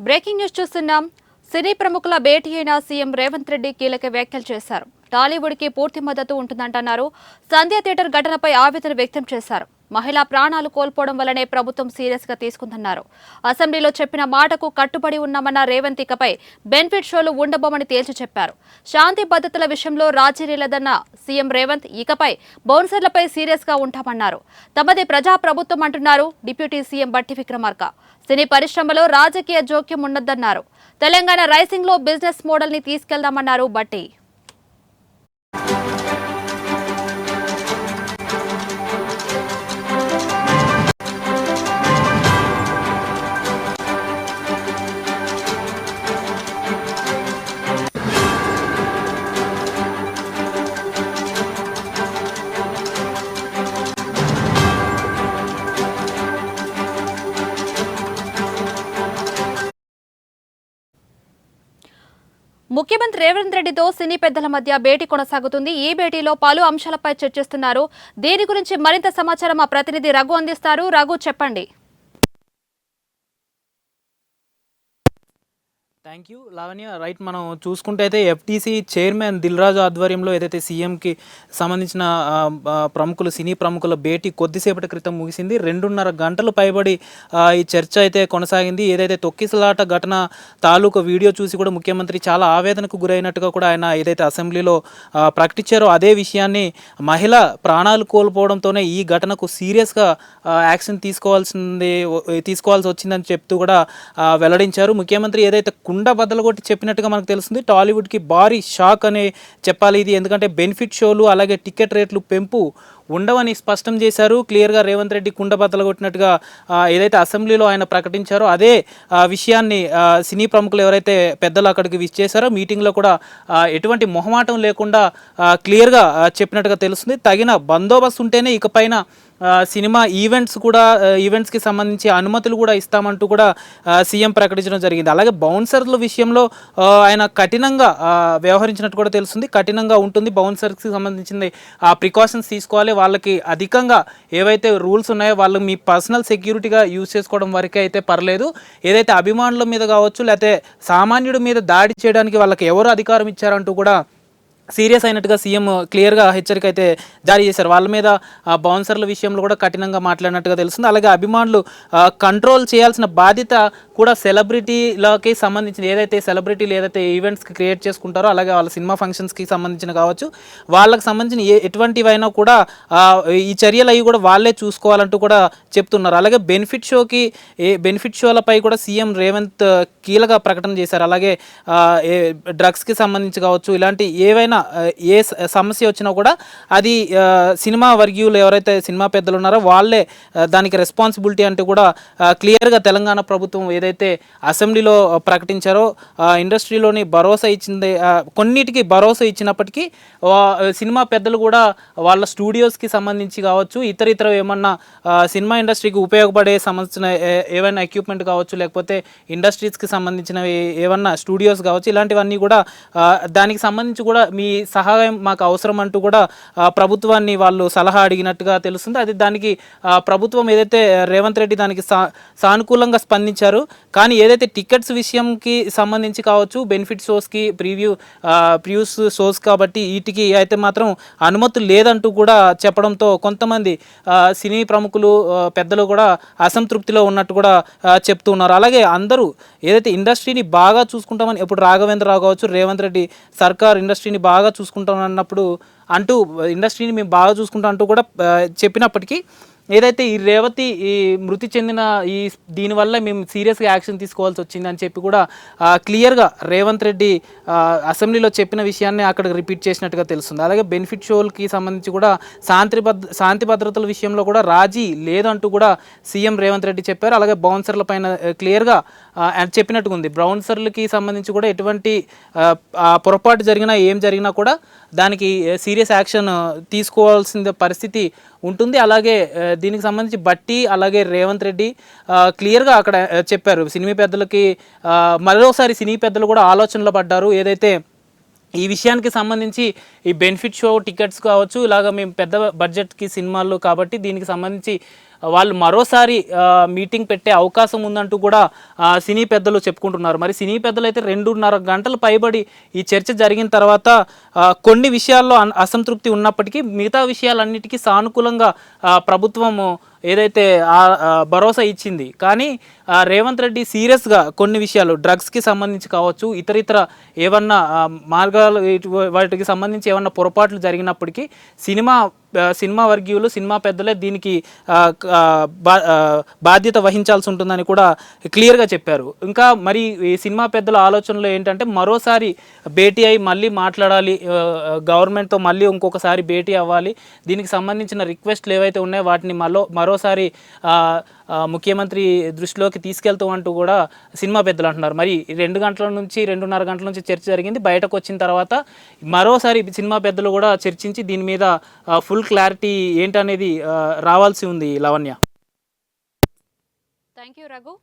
Breaking news చూస్తున్నాం. సినీ ప్రముఖుల భేటీ అయిన సీఎం రేవంత్ రెడ్డి కీలక వ్యాఖ్యలు చేశారు. టాలీవుడ్ కి పూర్తి మద్దతు ఉంటుందంటున్నారు. సంధ్య థియేటర్ ఘటనపై ఆవేదన వ్యక్తం చేశారు. మహిళా ప్రాణాలు కోల్పోవడం వల్లనే ప్రభుత్వం సీరియస్ గా తీసుకుందన్నారు. అసెంబ్లీలో చెప్పిన మాటకు కట్టుబడి ఉన్నామన్న రేవంత్ ఇకపై బెనిఫిట్ షోలు ఉండబోమని తేల్చి చెప్పారు. శాంతి భద్రతల విషయంలో రాజీ లేదన్న సీఎం రేవంత్ ఇకపై బౌన్సర్లపై సీరియస్ గా ఉంటామన్నారు. తమది ప్రజా ప్రభుత్వం అంటున్నారు డిప్యూటీ సీఎం బట్టి విక్రమార్క. సినీ పరిశ్రమలో రాజకీయ జోక్యం ఉండొద్దన్నారు. తెలంగాణ రైసింగ్ లో బిజినెస్ మోడల్ ని తీసుకెళ్దామన్నారు బట్టి. ముఖ్యమంత్రి రేవంత్ రెడ్డితో సినీ పెద్దల మధ్య భేటీ కొనసాగుతుంది. ఈ భేటీలో పలు అంశాలపై చర్చిస్తున్నారు. దీని గురించి మరింత సమాచారం మా ప్రతినిధి రఘు అందిస్తారు. రఘు, చెప్పండి. Thank you Lavanya. రైట్, మనం చూసుకుంటే అయితే ఎఫ్టీసీ చైర్మన్ దిల్ రాజు ఆధ్వర్యంలో ఏదైతే సీఎంకి సంబంధించిన ప్రముఖులు సినీ ప్రముఖుల భేటీ కొద్దిసేపటి క్రితం ముగిసింది. 2.5 గంటలు పైబడి ఈ చర్చ అయితే కొనసాగింది. ఏదైతే తొక్కిసలాట ఘటన తాలూకు వీడియో చూసి కూడా ముఖ్యమంత్రి చాలా ఆవేదనకు గురైనట్టుగా కూడా ఆయన ఏదైతే అసెంబ్లీలో ప్రకటించారో అదే విషయాన్ని మహిళ ప్రాణాలు కోల్పోవడంతోనే ఈ ఘటనకు సీరియస్గా యాక్షన్ తీసుకోవాల్సి వచ్చిందని చెప్తూ కూడా వెల్లడించారు. ముఖ్యమంత్రి ఏదైతే కుండ బద్దలు కొట్టి చెప్పినట్టుగా మనకు తెలుస్తుంది. టాలీవుడ్కి భారీ షాక్ అనే చెప్పాలి ఇది. ఎందుకంటే బెనిఫిట్ షోలు అలాగే టికెట్ రేట్లు పెంపు ఉండవని స్పష్టం చేశారు. క్లియర్గా రేవంత్ రెడ్డి కుండ బద్దలు కొట్టినట్టుగా ఏదైతే అసెంబ్లీలో ఆయన ప్రకటించారో అదే విషయాన్ని సినీ ప్రముఖులు ఎవరైతే పెద్దలు అక్కడికి విచ్ చేశారో మీటింగ్లో కూడా ఎటువంటి మొహమాటం లేకుండా క్లియర్గా చెప్పినట్టుగా తెలుస్తుంది. తగిన బందోబస్తు ఉంటేనే ఇకపైన సినిమా ఈవెంట్స్కి సంబంధించి అనుమతులు కూడా ఇస్తామంటూ కూడా సీఎం ప్రకటించడం జరిగింది. అలాగే బౌన్సర్ల విషయంలో ఆయన కఠినంగా వ్యవహరించినట్టు కూడా తెలుస్తుంది. కఠినంగా ఉంటుంది. బౌన్సర్స్కి సంబంధించింది ప్రికాషన్స్ తీసుకోవాలి. వాళ్ళకి అధికంగా ఏవైతే రూల్స్ ఉన్నాయో వాళ్ళు మీ పర్సనల్ సెక్యూరిటీగా యూజ్ చేసుకోవడం వరకే అయితే పర్లేదు. ఏదైతే అభిమానుల మీద కావచ్చు లేకపోతే సామాన్యుడి మీద దాడి చేయడానికి వాళ్ళకి ఎవరు అధికారం ఇచ్చారంటూ కూడా సీరియస్ అయినట్టుగా సీఎం క్లియర్గా హెచ్చరిక అయితే జారీ చేశారు. వాళ్ళ మీద బౌన్సర్ల విషయంలో కూడా కఠినంగా మాట్లాడినట్టుగా తెలుస్తుంది. అలాగే అభిమానులు కంట్రోల్ చేయాల్సిన బాధ్యత కూడా సెలబ్రిటీలకి సంబంధించిన సెలబ్రిటీలు ఏదైతే ఈవెంట్స్కి క్రియేట్ చేసుకుంటారో అలాగే వాళ్ళ సినిమా ఫంక్షన్స్కి సంబంధించిన కావచ్చు వాళ్ళకి సంబంధించిన ఎటువంటివైనా కూడా ఈ చర్యలు అవి కూడా వాళ్ళే చూసుకోవాలంటూ కూడా చెప్తున్నారు. అలాగే బెనిఫిట్ షోలపై కూడా సీఎం రేవంత్ కీలక ప్రకటన చేశారు. అలాగే డ్రగ్స్కి సంబంధించి కావచ్చు ఇలాంటి ఏవైనా ఏ సమస్య వచ్చినా కూడా అది సినిమా వర్గీయులు ఎవరైతే సినిమా పెద్దలు ఉన్నారో వాళ్ళే దానికి రెస్పాన్సిబిలిటీ అంటూ కూడా క్లియర్గా తెలంగాణ ప్రభుత్వం ఏదైతే అసెంబ్లీలో ప్రకటించారో ఇండస్ట్రీలోని భరోసా ఇచ్చింది. కొన్నిటికి భరోసా ఇచ్చినప్పటికీ సినిమా పెద్దలు కూడా వాళ్ళ స్టూడియోస్కి సంబంధించి కావచ్చు ఇతర ఏమన్నా సినిమా ఇండస్ట్రీకి ఉపయోగపడే సంబంధించిన ఏవైనా ఎక్విప్మెంట్ కావచ్చు లేకపోతే ఇండస్ట్రీస్కి సంబంధించినవి ఏమన్నా స్టూడియోస్ కావచ్చు ఇలాంటివన్నీ కూడా దానికి సంబంధించి కూడా మీ సహాయం మాకు అవసరం అంటూ కూడా ప్రభుత్వాన్ని వాళ్ళు సలహా అడిగినట్టుగా తెలుస్తుంది. అది దానికి ప్రభుత్వం ఏదైతే రేవంత్ రెడ్డి దానికి సానుకూలంగా స్పందించారు. కానీ ఏదైతే టికెట్స్ విషయంకి సంబంధించి కావచ్చు బెనిఫిట్ షోస్కి ప్రివ్యూస్ షోస్ కాబట్టి వీటికి అయితే మాత్రం అనుమతులు లేదంటూ కూడా చెప్పడంతో కొంతమంది సినీ ప్రముఖులు పెద్దలు కూడా అసంతృప్తిలో ఉన్నట్టు కూడా చెప్తూ ఉన్నారు. అలాగే అందరూ ఏదైతే ఇండస్ట్రీని బాగా చూసుకుంటామని ఇప్పుడు రాఘవేంద్రరావు కావచ్చు రేవంత్ రెడ్డి సర్కార్ ఇండస్ట్రీని బాగా చూసుకుంటాం అన్నప్పుడు అంటూ ఇండస్ట్రీని మేము బాగా చూసుకుంటాం అంటూ కూడా చెప్పినప్పటికీ ఏదైతే ఈ రేవతి ఈ మృతి చెందిన దీనివల్ల మేము సీరియస్గా యాక్షన్ తీసుకోవాల్సి వచ్చిందని చెప్పి కూడా క్లియర్గా రేవంత్ రెడ్డి అసెంబ్లీలో చెప్పిన విషయాన్ని అక్కడ రిపీట్ చేసినట్టుగా తెలుస్తుంది. అలాగే బెనిఫిట్ షోలకి సంబంధించి కూడా శాంతి భద్రతల విషయంలో కూడా రాజీ లేదంటూ కూడా సీఎం రేవంత్ రెడ్డి చెప్పారు. అలాగే బౌన్సర్ల పైన క్లియర్గా చెప్పినట్టుగా ఉంది. బౌన్సర్లకి సంబంధించి కూడా ఎటువంటి పొరపాటు జరిగినా ఏం జరిగినా కూడా దానికి సీరియస్ యాక్షన్ తీసుకోవాల్సిన పరిస్థితి ఉంటుంది. అలాగే దీనికి సంబంధించి బట్టి అలాగే రేవంత్ రెడ్డి క్లియర్గా అక్కడ చెప్పారు. సినీ పెద్దలకి మరోసారి సినీ పెద్దలు కూడా ఆలోచనలో పడ్డారు. ఏదైతే ఈ విషయానికి సంబంధించి ఈ బెనిఫిట్ షో టికెట్స్ కావచ్చు ఇలాగ మేము పెద్ద బడ్జెట్కి సినిమాలు కాబట్టి దీనికి సంబంధించి వాళ్ళు మరోసారి మీటింగ్ పెట్టే అవకాశం ఉందంటూ కూడా సినీ పెద్దలు చెప్పుకుంటున్నారు. మరి సినీ పెద్దలు అయితే 2.5 గంటలు పైబడి ఈ చర్చ జరిగిన తర్వాత కొన్ని విషయాల్లో అసంతృప్తి ఉన్నప్పటికీ మిగతా విషయాలన్నిటికీ సానుకూలంగా ప్రభుత్వము ఏదైతే భరోసా ఇచ్చింది. కానీ రేవంత్ రెడ్డి సీరియస్గా కొన్ని విషయాలు డ్రగ్స్కి సంబంధించి కావచ్చు, ఇతరితర ఏమన్నా మార్గాలు వాటికి సంబంధించి ఏమన్నా పొరపాట్లు జరిగినప్పటికీ సినిమా వర్గీయులు, సినిమా పెద్దలే దీనికి బాధ్యత వహించాల్సి ఉంటుందని కూడా క్లియర్గా చెప్పారు. ఇంకా మరి ఈ సినిమా పెద్దల ఆలోచనలో ఏంటంటే మరోసారి భేటీ అయి మళ్ళీ మాట్లాడాలి, గవర్నమెంట్తో మళ్ళీ ఇంకొకసారి భేటీ అవ్వాలి, దీనికి సంబంధించిన రిక్వెస్ట్లు ఏవైతే ఉన్నాయో వాటిని మరోసారి ముఖ్యమంత్రి దృష్టిలోకి తీసుకెళ్తాం అంటూ కూడా సినిమా పెద్దలు అంటున్నారు. మరి 2.5 గంటల నుంచి చర్చ జరిగింది. బయటకు వచ్చిన తర్వాత మరోసారి సినిమా పెద్దలు కూడా చర్చించి దీని మీద ఫుల్ క్లారిటీ ఏంటనేది రావాల్సి ఉంది. లావణ్య. Thank you Raghu.